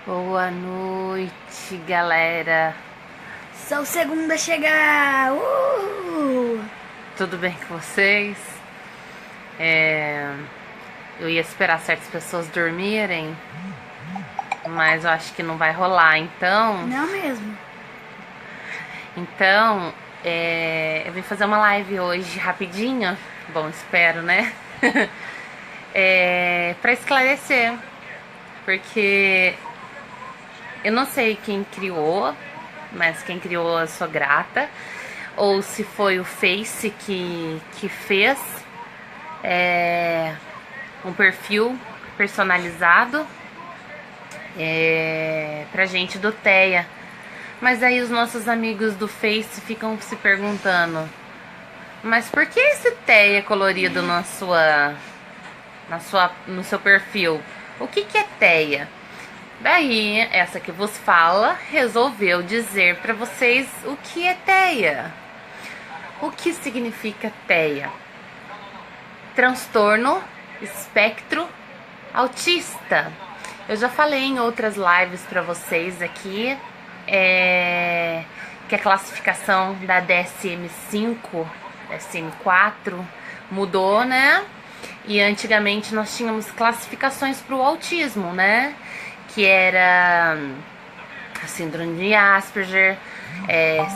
Boa noite, galera. Sou o segundo a chegar! Tudo bem com vocês? Eu ia esperar certas pessoas dormirem, mas eu acho que não vai rolar. Não mesmo. Eu vim fazer uma live hoje rapidinho. Bom, espero, né? Para esclarecer, porque eu não sei quem criou, mas quem criou eu sou grata. Ou se foi o Face que fez um perfil personalizado pra gente do Teia. Mas aí os nossos amigos do Face ficam se perguntando: mas por que esse Teia colorido no seu perfil? O que é Teia? Daí, essa que vos fala resolveu dizer para vocês o que é Teia. O que significa Teia? Transtorno espectro autista. Eu já falei em outras lives para vocês aqui que a classificação da DSM-5, DSM-4 mudou, né? E antigamente nós tínhamos classificações para o autismo, né? Que era a síndrome de Asperger,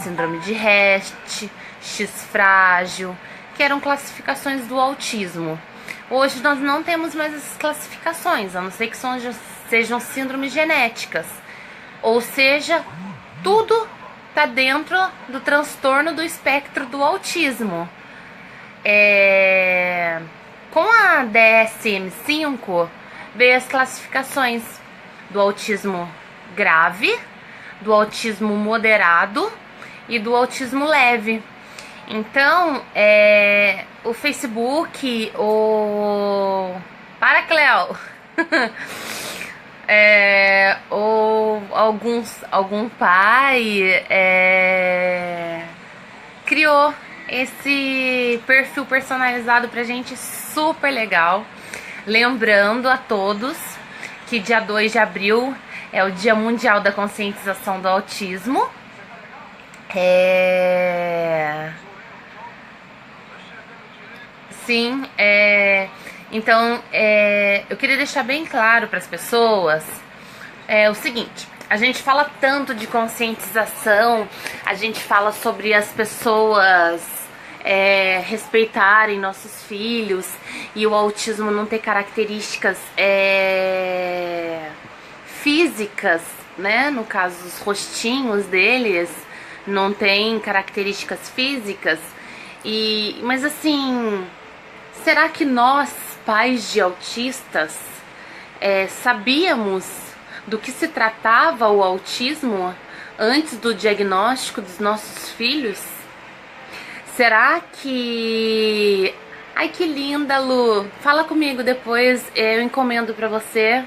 síndrome de Rett, X frágil, que eram classificações do autismo. Hoje nós não temos mais essas classificações, a não ser que sejam síndromes genéticas. Ou seja, tudo está dentro do transtorno do espectro do autismo. Com a DSM-5 veio as classificações do autismo grave, do autismo moderado e do autismo leve. Então, o Facebook, Para, Cleo! Ou algum pai criou esse perfil personalizado pra gente, super legal. Lembrando a todos que dia 2 de abril é o Dia Mundial da Conscientização do Autismo. Sim, então eu queria deixar bem claro para as pessoas o seguinte: a gente fala tanto de conscientização, a gente fala sobre as pessoas respeitarem nossos filhos e o autismo não ter características físicas, né? No caso, os rostinhos deles não tem características físicas. Mas assim, será que nós, pais de autistas, sabíamos do que se tratava o autismo antes do diagnóstico dos nossos filhos? Será que... Ai, que linda, Lu! Fala comigo depois, eu encomendo pra você.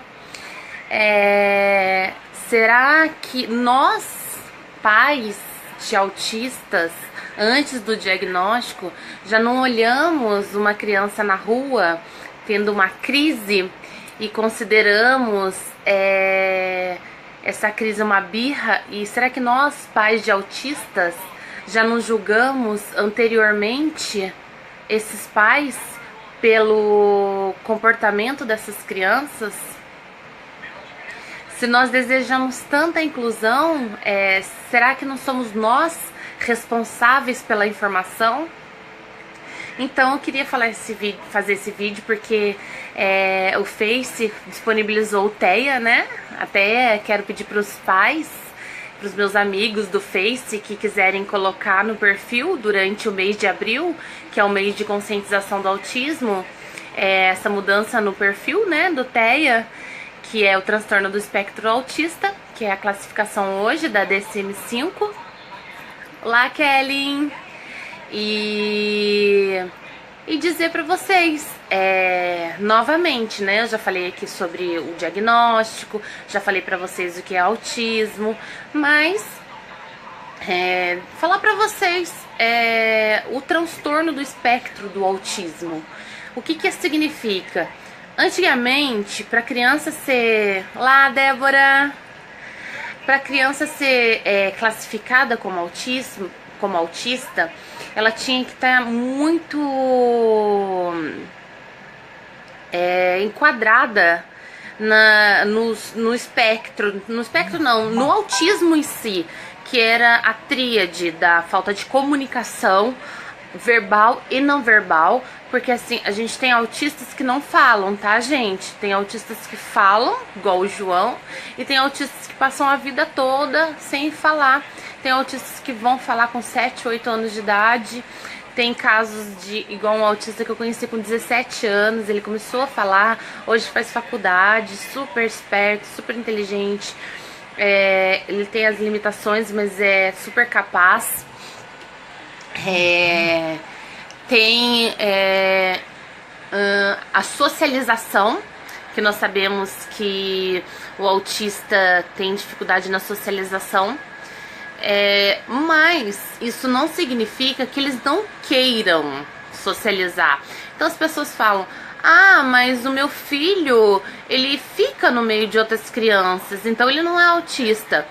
Será que nós, pais de autistas, antes do diagnóstico, já não olhamos uma criança na rua tendo uma crise e consideramos essa crise uma birra? E será que nós, pais de autistas, já não julgamos anteriormente esses pais pelo comportamento dessas crianças? Se nós desejamos tanta inclusão, será que não somos nós responsáveis pela informação? Então eu queria fazer esse vídeo porque o Face disponibilizou o Teia, né? Até quero pedir para os pais, para os meus amigos do Face que quiserem colocar no perfil durante o mês de abril, que é o mês de conscientização do autismo, essa mudança no perfil, né, do Teia, que é o transtorno do espectro autista, que é a classificação hoje da DSM-5. Olá, Kelly! E dizer para vocês, novamente, né? Eu já falei aqui sobre o diagnóstico, já falei para vocês o que é autismo, mas falar para vocês o transtorno do espectro do autismo. O que significa? Antigamente, para criança ser... Lá, Débora! Para a criança ser classificada como autista, ela tinha que estar muito enquadrada no espectro. No espectro não, no autismo em si, que era a tríade da falta de comunicação verbal e não verbal, porque assim, a gente tem autistas que não falam, tá, gente? Tem autistas que falam, igual o João, e tem autistas que passam a vida toda sem falar. Tem autistas que vão falar com 7, 8 anos de idade. Tem casos de, igual um autista que eu conheci com 17 anos, ele começou a falar, hoje faz faculdade, super esperto, super inteligente. Ele tem as limitações, mas é super capaz. Tem a socialização, que nós sabemos que o autista tem dificuldade na socialização, mas isso não significa que eles não queiram socializar. Então as pessoas falam: ah, mas o meu filho, ele fica no meio de outras crianças, então ele não é autista.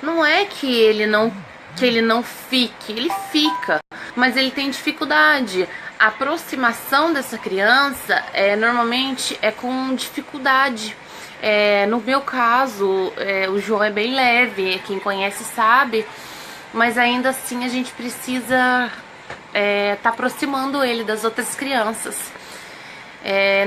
Não é que ele não fique, ele fica, mas ele tem dificuldade. A aproximação dessa criança normalmente é com dificuldade. No meu caso, o João é bem leve, quem conhece sabe, mas ainda assim a gente precisa tá aproximando ele das outras crianças.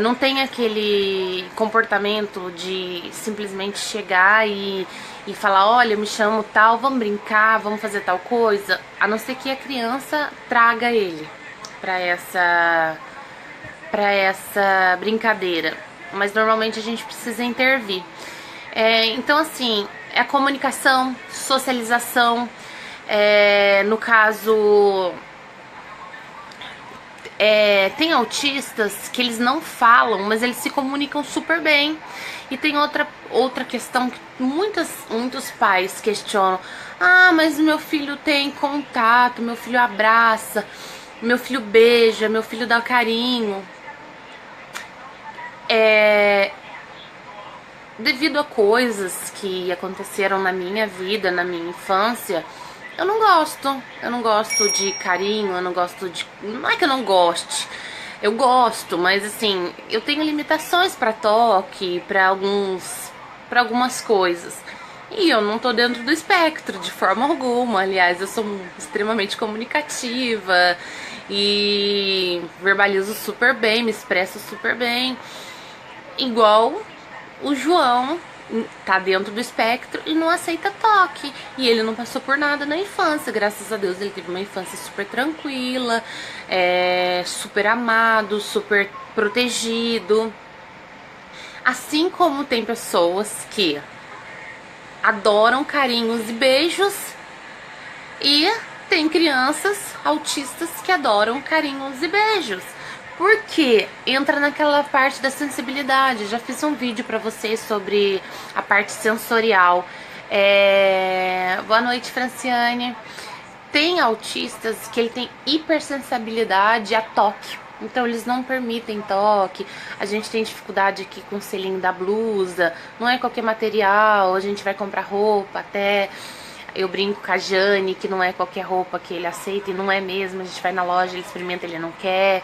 Não tem aquele comportamento de simplesmente chegar e falar: olha, eu me chamo tal, vamos brincar, vamos fazer tal coisa, a não ser que a criança traga ele para essa brincadeira, mas normalmente a gente precisa intervir. Então assim, a comunicação, socialização, no caso, tem autistas que eles não falam, mas eles se comunicam super bem. E tem outra questão que muitos pais questionam: ah, mas meu filho tem contato, meu filho abraça, meu filho beija, meu filho dá carinho. Devido a coisas que aconteceram na minha vida, na minha infância, eu não gosto de carinho, eu não gosto de... Não é que eu não goste, eu gosto, mas assim, eu tenho limitações para toque, para algumas coisas. E eu não tô dentro do espectro de forma alguma. Aliás, eu sou extremamente comunicativa e verbalizo super bem, me expresso super bem. Igual o João tá dentro do espectro e não aceita toque. E ele não passou por nada na infância, graças a Deus. Ele teve uma infância super tranquila, super amado, super protegido. Assim como tem pessoas que adoram carinhos e beijos, e tem crianças autistas que adoram carinhos e beijos. Porque entra naquela parte da sensibilidade. Já fiz um vídeo pra vocês sobre a parte sensorial. Boa noite, Franciane. Tem autistas que ele tem hipersensibilidade a toque. Então eles não permitem toque. A gente tem dificuldade aqui com o selinho da blusa. Não é qualquer material. A gente vai comprar roupa, até... Eu brinco com a Jane que não é qualquer roupa que ele aceita, e não é mesmo. A gente vai na loja, ele experimenta, ele não quer.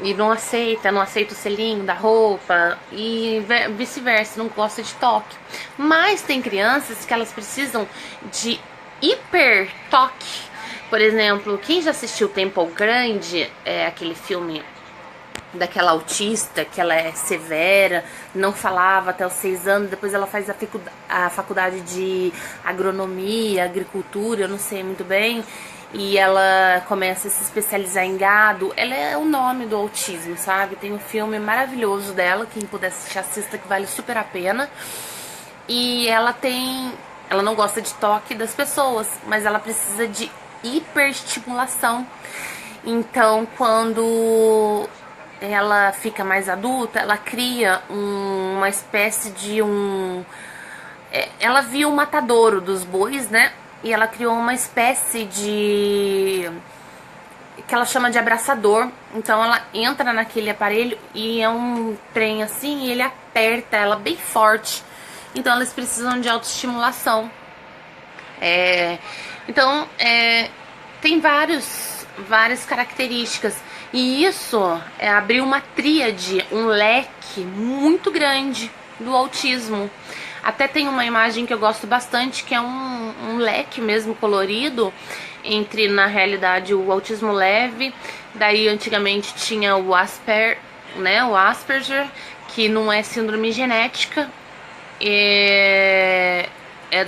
E não aceita o selinho da roupa, e vice-versa, não gosta de toque. Mas tem crianças que elas precisam de hiper toque. Por exemplo, quem já assistiu Temple Grande, aquele filme daquela autista, que ela é severa, não falava até os 6 anos, depois ela faz a faculdade de agronomia, agricultura, eu não sei muito bem, e ela começa a se especializar em gado. Ela é o nome do autismo, sabe? Tem um filme maravilhoso dela, quem puder assistir, assista, que vale super a pena. E ela não gosta de toque das pessoas, mas ela precisa de hiperestimulação. Então, quando ela fica mais adulta, ela cria uma espécie de ela viu o matadouro dos bois, né? E ela criou uma espécie de... que ela chama de abraçador. Então ela entra naquele aparelho e é um trem assim, e ele aperta ela bem forte. Então elas precisam de autoestimulação. Então, tem várias características. E isso abriu uma tríade, um leque muito grande do autismo. Até tem uma imagem que eu gosto bastante, que é um leque mesmo colorido, entre, na realidade, o autismo leve. Daí, antigamente, tinha o Asperger, que não é síndrome genética, é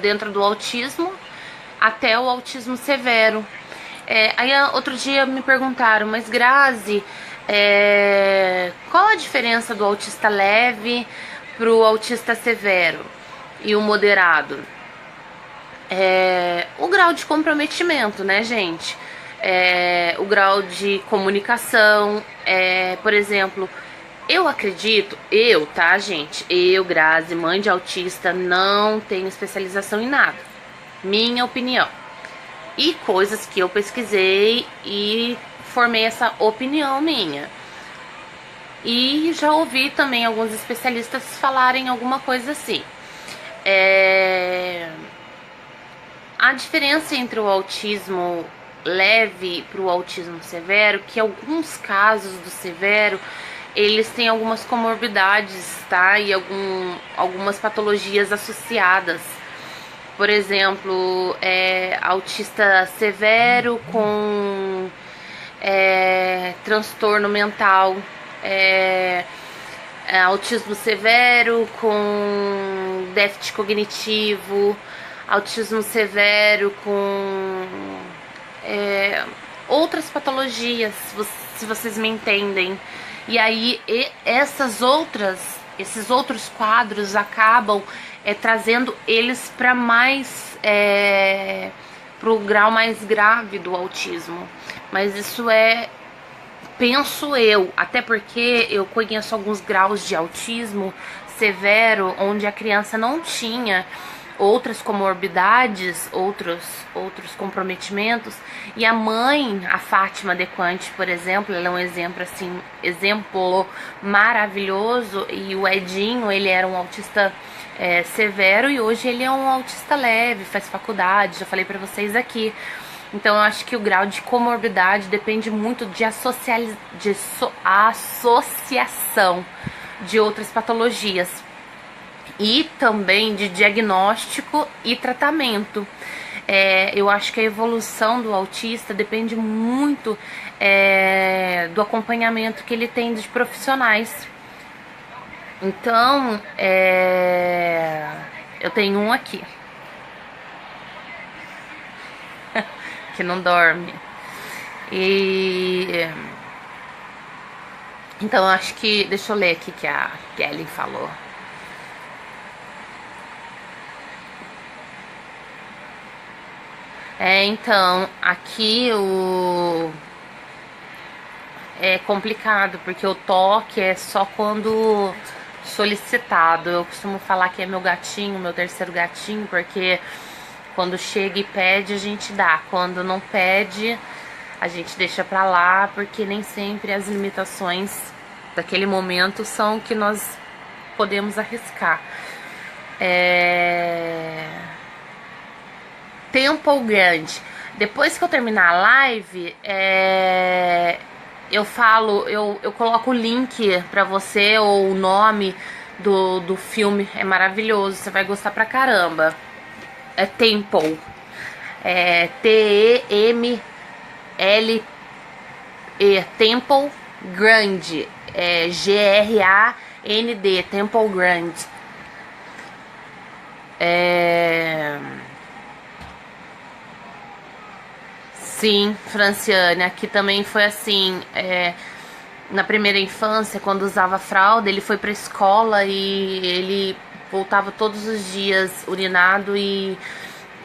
dentro do autismo, até o autismo severo. Aí outro dia me perguntaram, mas Grazi, qual a diferença do autista leve pro autista severo e o moderado? O grau de comprometimento, né, gente? O grau de comunicação, por exemplo, eu acredito, tá, gente? Eu, Grazi, mãe de autista, não tenho especialização em nada. Minha opinião. E coisas que eu pesquisei e formei essa opinião minha. E já ouvi também alguns especialistas falarem alguma coisa assim. A diferença entre o autismo leve para o autismo severo, que alguns casos do severo, eles têm algumas comorbidades, tá? E algumas patologias associadas. Por exemplo, autista severo com transtorno mental, autismo severo com déficit cognitivo, autismo severo com outras patologias, se vocês me entendem. E aí esses outros quadros acabam trazendo eles para o grau mais grave do autismo. Mas isso penso eu, até porque eu conheço alguns graus de autismo severo onde a criança não tinha outras comorbidades, outros comprometimentos, e a mãe, a Fátima Dequante, por exemplo, ela é um exemplo maravilhoso. E o Edinho, ele era um autista severo e hoje ele é um autista leve, faz faculdade, já falei pra vocês aqui. Então eu acho que o grau de comorbidade depende muito de associação de outras patologias e também de diagnóstico e tratamento. Eu acho que a evolução do autista depende muito do acompanhamento que ele tem de profissionais. Então, eu tenho um aqui que não dorme. Então, eu acho que... Deixa eu ler aqui que a Kelly falou. Então, aqui é complicado, porque o toque é só quando solicitado. Eu costumo falar que é meu gatinho, meu terceiro gatinho, porque quando chega e pede, a gente dá. Quando não pede, a gente deixa pra lá, porque nem sempre as limitações daquele momento são o que nós podemos arriscar. Tempo grande. Depois que eu terminar a live, eu coloco o link pra você, ou o nome do filme. É maravilhoso, você vai gostar pra caramba. É Temple, Temple, Temple Grande, Grand, Temple Grand. Sim, Franciane, aqui também foi assim. Na primeira infância, quando usava fralda, ele foi pra escola e ele voltava todos os dias urinado e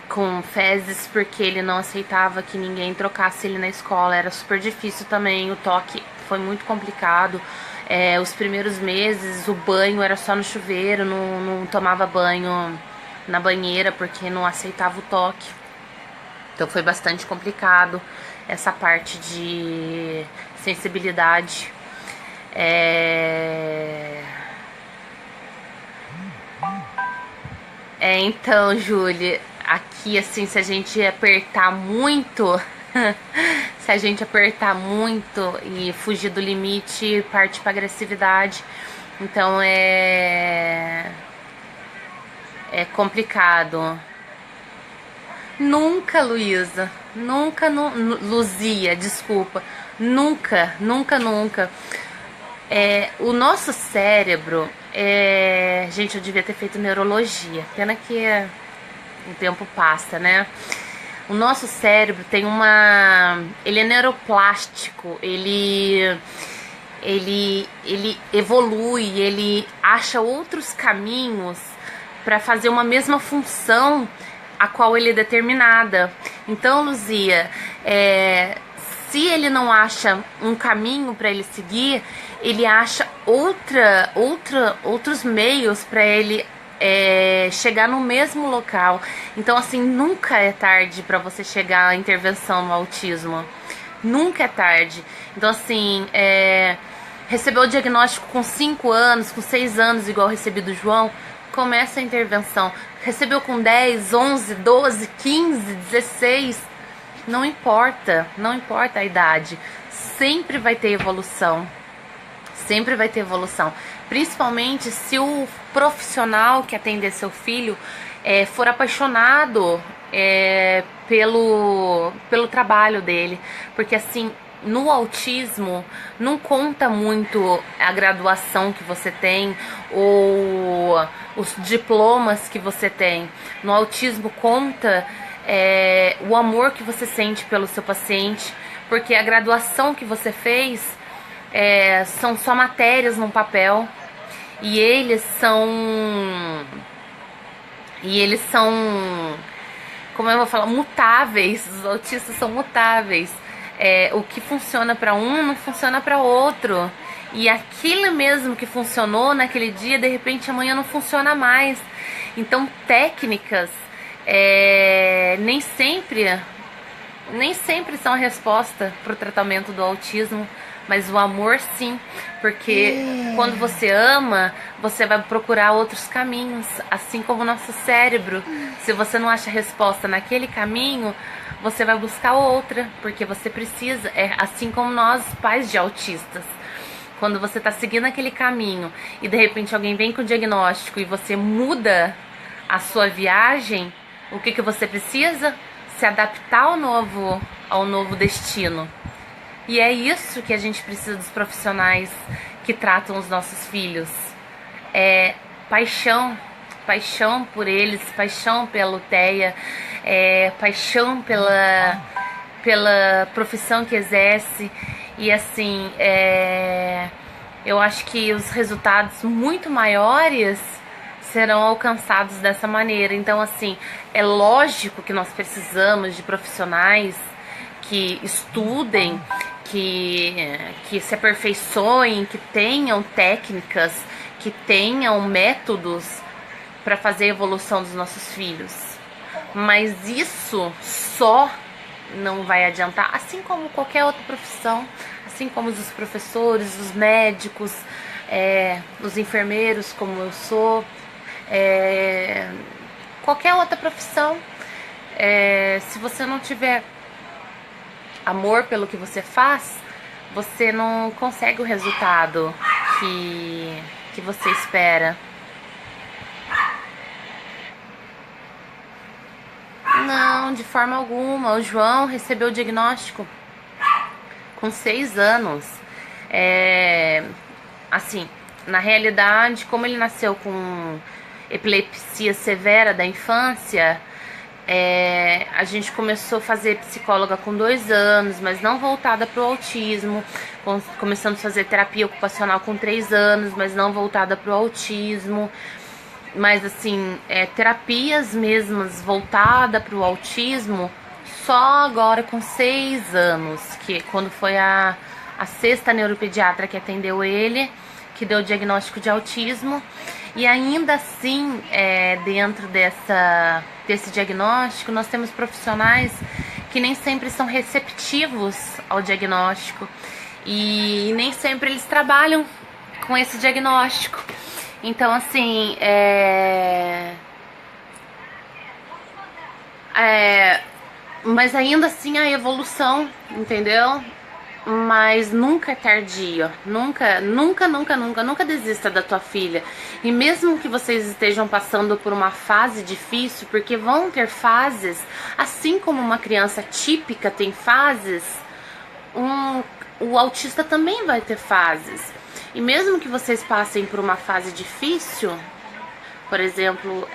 com fezes, porque ele não aceitava que ninguém trocasse ele na escola. Era super difícil também, o toque foi muito complicado. Os primeiros meses, o banho era só no chuveiro, não tomava banho na banheira, porque não aceitava o toque. Então foi bastante complicado essa parte de sensibilidade. Então, Júlia, aqui, assim, se a gente apertar muito, se a gente apertar muito e fugir do limite, parte para agressividade. Então é complicado. Nunca, Luísa, nunca, Luzia, desculpa, nunca, nunca, nunca. O nosso cérebro, gente, eu devia ter feito neurologia, pena que o tempo passa, né? O nosso cérebro tem ele é neuroplástico, ele evolui, ele acha outros caminhos para fazer uma mesma função a qual ele é determinada. Então, Luzia, se ele não acha um caminho para ele seguir, ele acha outros meios para ele chegar no mesmo local. Então, assim, nunca é tarde para você chegar à intervenção no autismo. Nunca é tarde. Então, assim, recebeu o diagnóstico com 5 anos, com 6 anos, igual recebi do João, começa a intervenção. Recebeu com 10, 11, 12, 15, 16, não importa a idade, sempre vai ter evolução, sempre vai ter evolução, principalmente se o profissional que atender seu filho for apaixonado pelo trabalho dele, porque assim, no autismo não conta muito a graduação que você tem ou os diplomas que você tem. No autismo conta o amor que você sente pelo seu paciente, porque a graduação que você fez são só matérias num papel e eles são como eu vou falar, mutáveis. Os autistas são mutáveis. O que funciona para um não funciona para outro, e aquilo mesmo que funcionou naquele dia, de repente amanhã não funciona mais. Então técnicas nem sempre são a resposta para o tratamento do autismo, mas o amor sim, porque quando você ama, você vai procurar outros caminhos, assim como o nosso cérebro. Se você não acha resposta naquele caminho, você vai buscar outra, porque você precisa, assim como nós, pais de autistas. Quando você está seguindo aquele caminho e de repente alguém vem com o diagnóstico e você muda a sua viagem, o que você precisa? Se adaptar ao novo destino. E é isso que a gente precisa dos profissionais que tratam os nossos filhos. Paixão por eles, paixão pela UTEA, paixão pela profissão que exerce. E assim, eu acho que os resultados muito maiores serão alcançados dessa maneira. Então, assim, é lógico que nós precisamos de profissionais que estudem, que se aperfeiçoem, que tenham técnicas, que tenham métodos para fazer a evolução dos nossos filhos. Mas isso só não vai adiantar, assim como qualquer outra profissão, assim como os professores, os médicos, os enfermeiros, como eu sou, qualquer outra profissão. Se você não tiver amor pelo que você faz, você não consegue o resultado que você espera. Não, de forma alguma. O João recebeu o diagnóstico com 6 anos. Assim, na realidade, como ele nasceu com epilepsia severa da infância, a gente começou a fazer psicóloga com 2 anos, mas não voltada para o autismo. Começamos a fazer terapia ocupacional com 3 anos, mas não voltada para o autismo. Mas assim, terapias mesmas voltada para o autismo só agora com 6 anos, que quando foi a 6ª neuropediatra que atendeu ele, que deu o diagnóstico de autismo. E ainda assim, dentro desse diagnóstico, nós temos profissionais que nem sempre são receptivos ao diagnóstico e nem sempre eles trabalham com esse diagnóstico. Então, assim, Mas ainda assim a evolução, entendeu? Mas nunca é tardio. Nunca, nunca, nunca, nunca, nunca desista da tua filha. E mesmo que vocês estejam passando por uma fase difícil, porque vão ter fases, assim como uma criança típica tem fases, o autista também vai ter fases. E mesmo que vocês passem por uma fase difícil, por exemplo,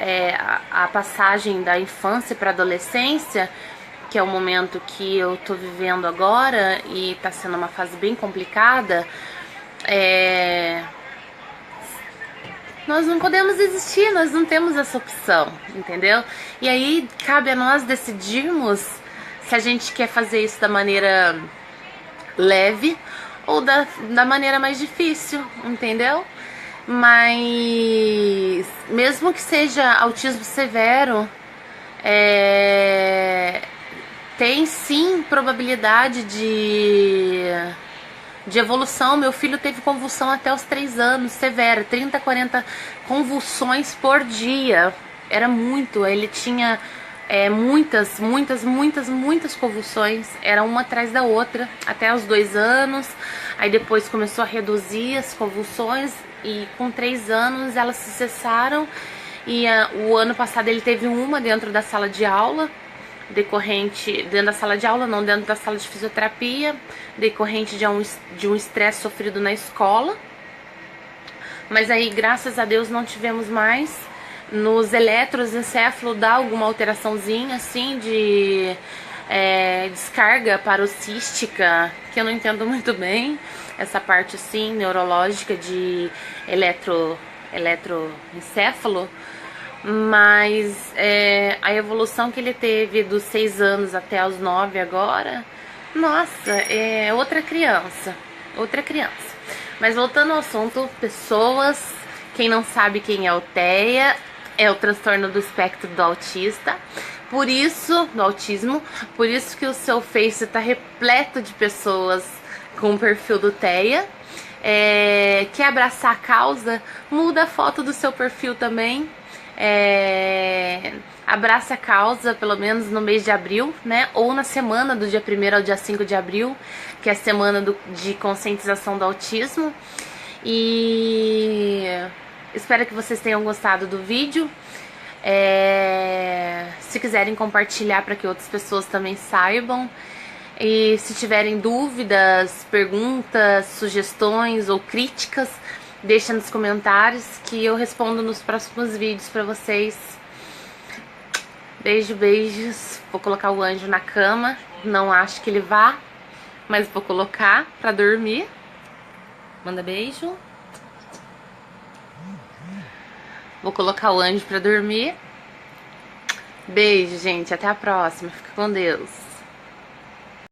a passagem da infância para a adolescência, que é o momento que eu tô vivendo agora e tá sendo uma fase bem complicada, nós não podemos desistir, nós não temos essa opção, entendeu? E aí cabe a nós decidirmos se a gente quer fazer isso da maneira leve ou da maneira mais difícil, entendeu? Mas mesmo que seja autismo severo, tem sim probabilidade de evolução. Meu filho teve convulsão até os 3 anos, severa, 30, 40 convulsões por dia. Era muito, ele tinha muitas convulsões, era uma atrás da outra, até os 2 anos. Aí depois começou a reduzir as convulsões e com 3 anos elas se cessaram. E o ano passado ele teve uma dentro da sala de aula, decorrente, dentro da sala de aula não, dentro da sala de fisioterapia, decorrente de um estresse sofrido na escola. Mas aí, graças a Deus, não tivemos mais. Nos eletroencefalo dá alguma alteraçãozinha, assim, de descarga parossística, que eu não entendo muito bem, essa parte, assim, neurológica de eletroencefalo. Mas a evolução que ele teve dos 6 anos até os 9 agora, nossa, é outra criança. Mas voltando ao assunto, pessoas, quem não sabe quem é o TEA, é o transtorno do espectro do autista, do autismo, por isso que o seu Face está repleto de pessoas com o perfil do TEA. Quer abraçar a causa? Muda a foto do seu perfil também. Abraça a causa, pelo menos no mês de abril, né? Ou na semana do dia 1º ao dia 5 de abril, que é a semana de conscientização do autismo. E espero que vocês tenham gostado do vídeo. Se quiserem compartilhar para que outras pessoas também saibam. E se tiverem dúvidas, perguntas, sugestões ou críticas, deixa nos comentários que eu respondo nos próximos vídeos pra vocês. Beijos. Vou colocar o anjo na cama. Não acho que ele vá, mas vou colocar pra dormir. Manda beijo. Vou colocar o anjo pra dormir. Beijo, gente. Até a próxima. Fica com Deus.